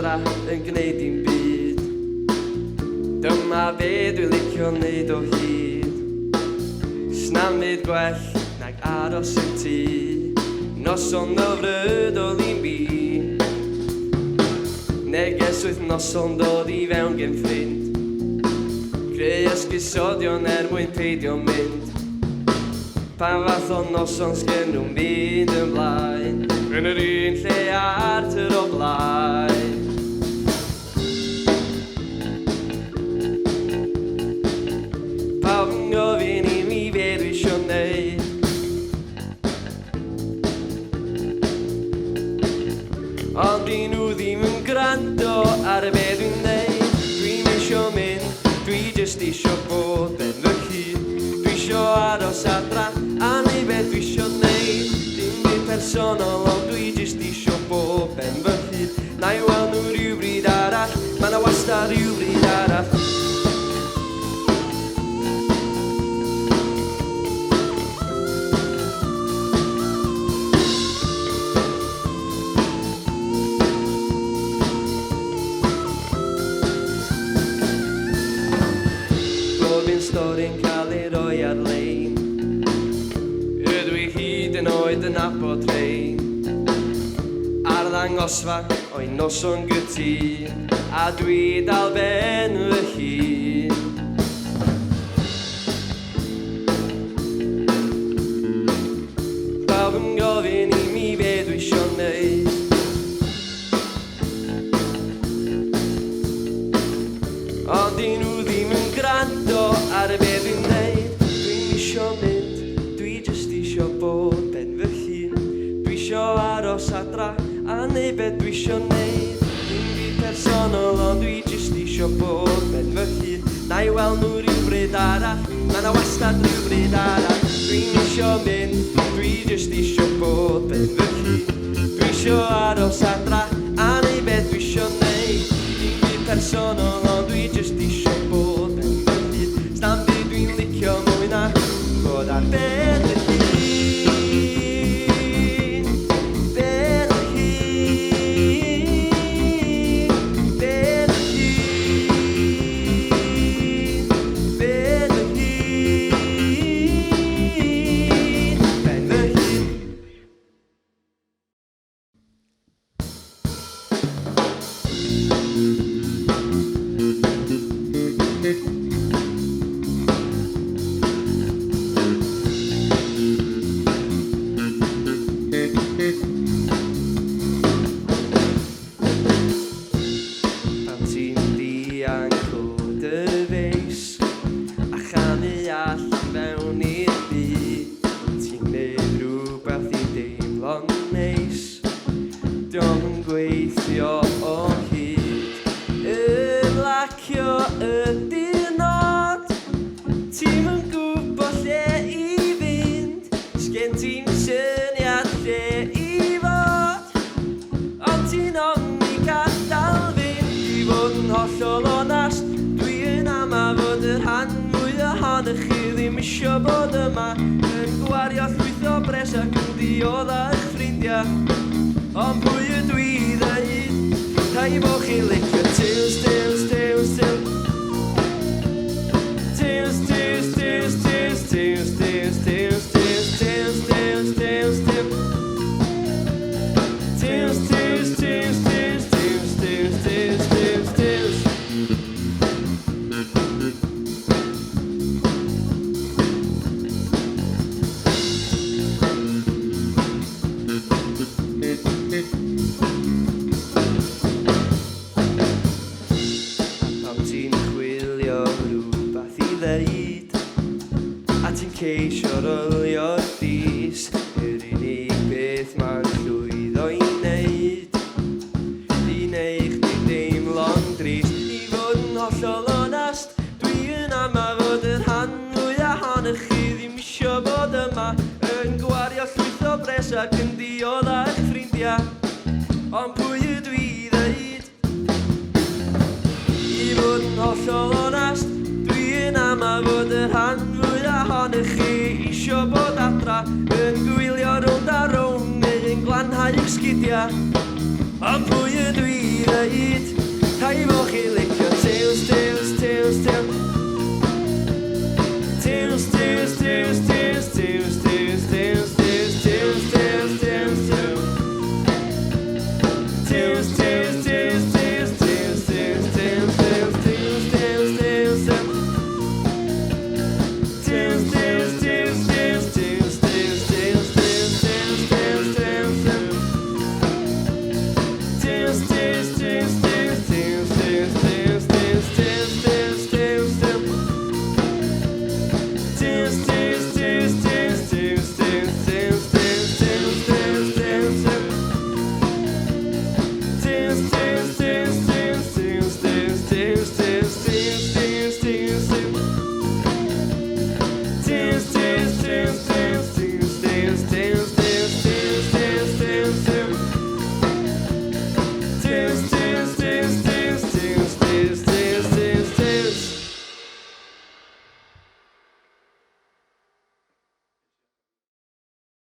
adra yn gwneud i'n byd. Dyma be dwi'n licio wneud o hyd. Snam byd gwell nag aros yn tŷ, noson nyfrydol i'n bi. Neges wythnosol dod i fewn gen ffrind, creu ysgusodion mwyn peidio mynd. Pa fath o noson sgen nhw'n byd ymlaen, yn yr un lle artur o blaen. Pawb yn gofyn i mi be dwi isio neud, ond di nhw ddim yn gwrando ar be dwi'n neud. Dwi'm isio mynd, dwi jyst isio bod ben fy hun. Dwi isio aros adra a neud beth dwi isio neud. Dim byd personol, ond dwi jyst isio bod ben fy hun. Na i weld nhw rhywbryd arall, ma' na wastad rhywbryd arall. Stori'n cael ei roi ar-lein, ydw i hyd yn oed yn abod rhain. Arddangosfa o'i noson gytŷ, a dwi dal ben fy hun. Pawb yn gofyn i mi be dwi isio neud, ond di nhw ddim yn gwrando ar be dwi'n neud. Dwi'n isio mynd, dwi jyst isio bod ben fy hun. Dwi isio aros adra a neud be dwi isio neud. Dim byd personol, ond dwi jyst isio bod ben fy hun. Na i weld nhw rhywbryd arall, ma' na wastad rhywbryd arall. Dwi'n isio mynd, dwi jyst isio bod ben fy hun. Dwi isio aros adra a neud be dwi isio neud. Dim byd personol, ond dwi jyst isio bod ben fy hun. Stam byd dwi'n licio mwy na bod ar ben fy hun. Ben fy hun. Ben fy hun. Ben fy hun. Ben fy hun. Pan ti'n dianc o dy feis a chanu allan fewn i'r byd, ti'n neud rhywbeth i deimlo'n neis. Diom yn gweithio o hyd, ymlacio y diwrnod. Ti'm yn gwybod lle i fynd, sgen ti'n syniad lle i fod, ond ti'n ofni gadael fynd. I fod yn hollol onast, dwi yn ama fod y rhan mwy ohonych chi ddim isio bod yma, yn gwario llwyth o bres ac yn dioddau eich ffrindiau. Ond pwy ydw i ddeud, rhaid bo' chi licio tils, tils, tils, tils. Tils, tils, tils, tils, tils, tils, tils, tils, tils, tils, tils, tils. Tils, tils, tils, tils, tils, tils, tils, tils, tils. Pan ti'n chwilio rhywbeth i ddeud, a ti'n ceisio rolio'r dis, yr unig beth ma'n llwyddo i neud, i neu' chdi deimlo'n drist. I fod yn hollol onast, dwi yn ama fod y rhan mwy ohonych chi ddim isio bod yma, yn gwario llwyth o bres ac yn dioddau eich ffrindiau. Ond pwy ydw i ddeud, i fod yn hollol onast, dwi yn ama fod y rhan fwy ohonych chi isio bod adra, yn gwylio rownd a rownd neu yn glanhau eich sgidiau. Ond pwy ydw i ddeud